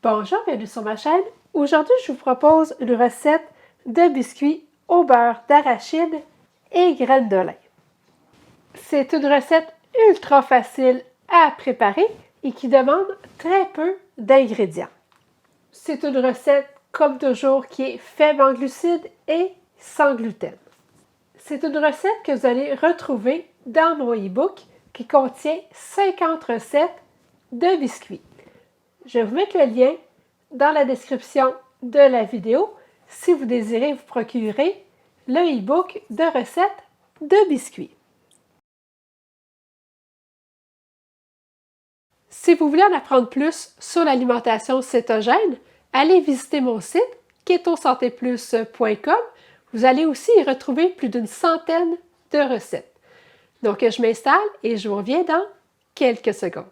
Bonjour, bienvenue sur ma chaîne. Aujourd'hui, je vous propose une recette de biscuits au beurre d'arachide et graines de lin. C'est une recette ultra facile à préparer et qui demande très peu d'ingrédients. C'est une recette, comme toujours, qui est faible en glucides et sans gluten. C'est une recette que vous allez retrouver dans mon e-book qui contient 50 recettes de biscuits. Je vais vous mettre le lien dans la description de la vidéo si vous désirez vous procurer le e-book de recettes de biscuits. Si vous voulez en apprendre plus sur l'alimentation cétogène, allez visiter mon site ketosantéplus.com. Vous allez aussi y retrouver plus d'une centaine de recettes. Donc, je m'installe et je vous reviens dans quelques secondes.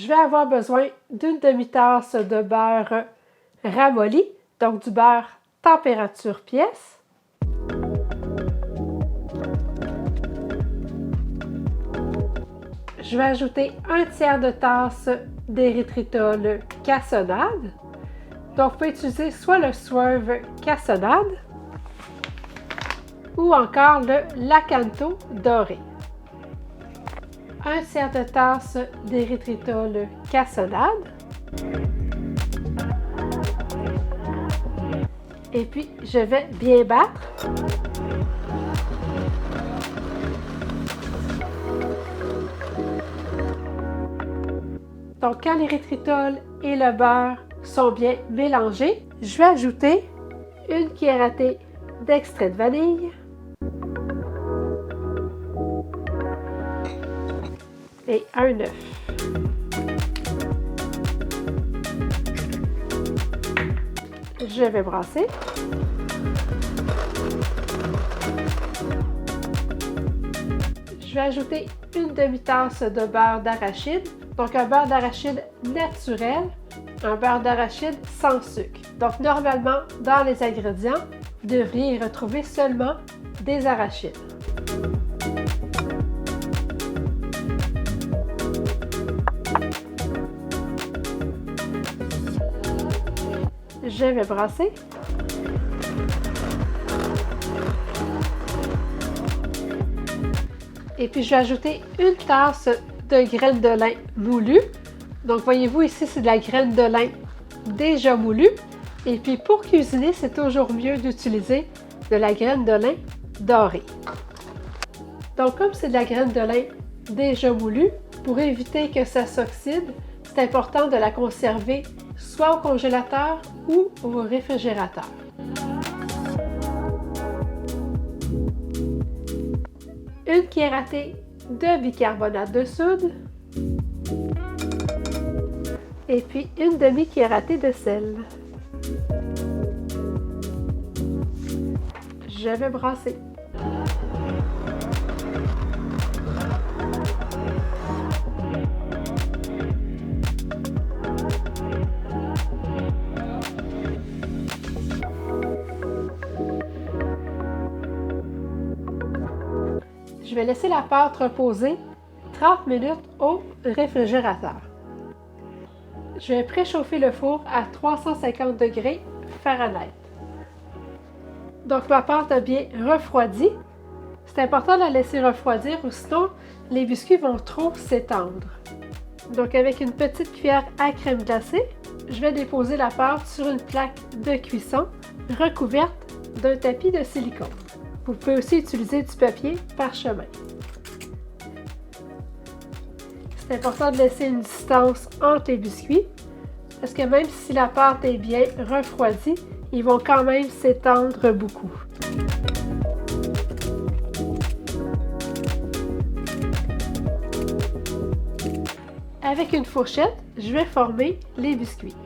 Je vais avoir besoin d'une demi-tasse de beurre ramolli, donc du beurre température pièce. Je vais ajouter un tiers de tasse d'érythritol cassonade. Donc, vous pouvez utiliser soit le Swerve cassonade ou encore le Lakanto doré. Un tiers de tasse d'érythritol cassonade. Et puis, je vais bien battre. Donc, quand l'érythritol et le beurre sont bien mélangés, je vais ajouter une cuillère à thé d'extrait de vanille et un œuf. Je vais brasser. Je vais ajouter une demi-tasse de beurre d'arachide, donc un beurre d'arachide naturel, un beurre d'arachide sans sucre. Donc normalement, dans les ingrédients, vous devriez y retrouver seulement des arachides. Je vais brasser. Et puis, je vais ajouter une tasse de graines de lin moulues. Donc, voyez-vous, ici, c'est de la graine de lin déjà moulue. Et puis, pour cuisiner, c'est toujours mieux d'utiliser de la graine de lin dorée. Donc, comme c'est de la graine de lin déjà moulue, pour éviter que ça s'oxyde, c'est important de la conserver soit au congélateur ou au réfrigérateur. Une cuillère à thé de bicarbonate de soude et puis une demi-cuillère à thé de sel. Je vais brasser. Je vais laisser la pâte reposer 30 minutes au réfrigérateur. Je vais préchauffer le four à 350 degrés Fahrenheit. Donc ma pâte a bien refroidi. C'est important de la laisser refroidir ou sinon les biscuits vont trop s'étendre. Donc avec une petite cuillère à crème glacée, je vais déposer la pâte sur une plaque de cuisson recouverte d'un tapis de silicone. Vous pouvez aussi utiliser du papier parchemin. C'est important de laisser une distance entre les biscuits parce que même si la pâte est bien refroidie, ils vont quand même s'étendre beaucoup. Avec une fourchette, je vais former les biscuits.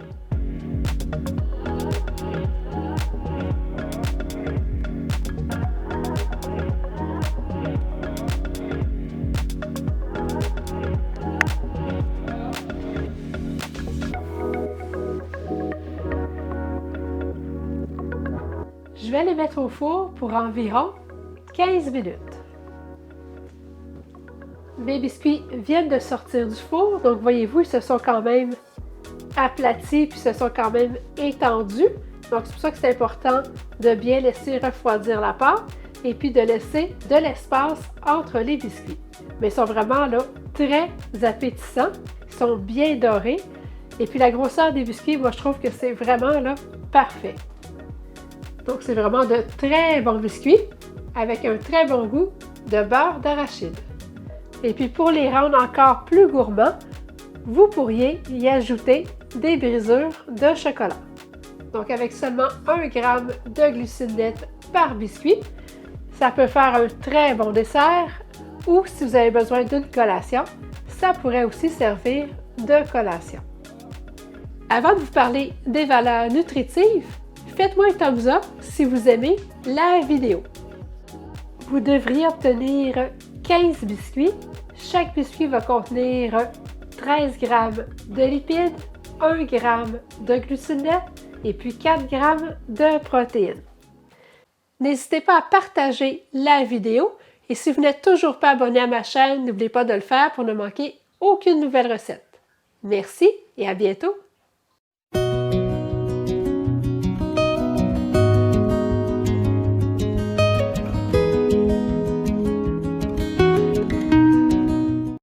Je vais les mettre au four pour environ 15 minutes. mes biscuits viennent de sortir du four, donc voyez-vous, ils se sont quand même aplatis puis se sont quand même étendus. Donc c'est pour ça que c'est important de bien laisser refroidir la pâte et puis de laisser de l'espace entre les biscuits. Mais ils sont vraiment là très appétissants, ils sont bien dorés et puis la grosseur des biscuits, moi je trouve que c'est vraiment là parfait. Donc c'est vraiment de très bons biscuits avec un très bon goût de beurre d'arachide. Et puis pour les rendre encore plus gourmands, vous pourriez y ajouter des brisures de chocolat. Donc avec seulement 1 g de glucides nets par biscuit, ça peut faire un très bon dessert ou si vous avez besoin d'une collation, ça pourrait aussi servir de collation. Avant de vous parler des valeurs nutritives, faites-moi un thumbs up si vous aimez la vidéo. Vous devriez obtenir 15 biscuits. Chaque biscuit va contenir 13 g de lipides, 1 g de glucides nets et puis 4 g de protéines. N'hésitez pas à partager la vidéo et si vous n'êtes toujours pas abonné à ma chaîne, n'oubliez pas de le faire pour ne manquer aucune nouvelle recette. Merci et à bientôt!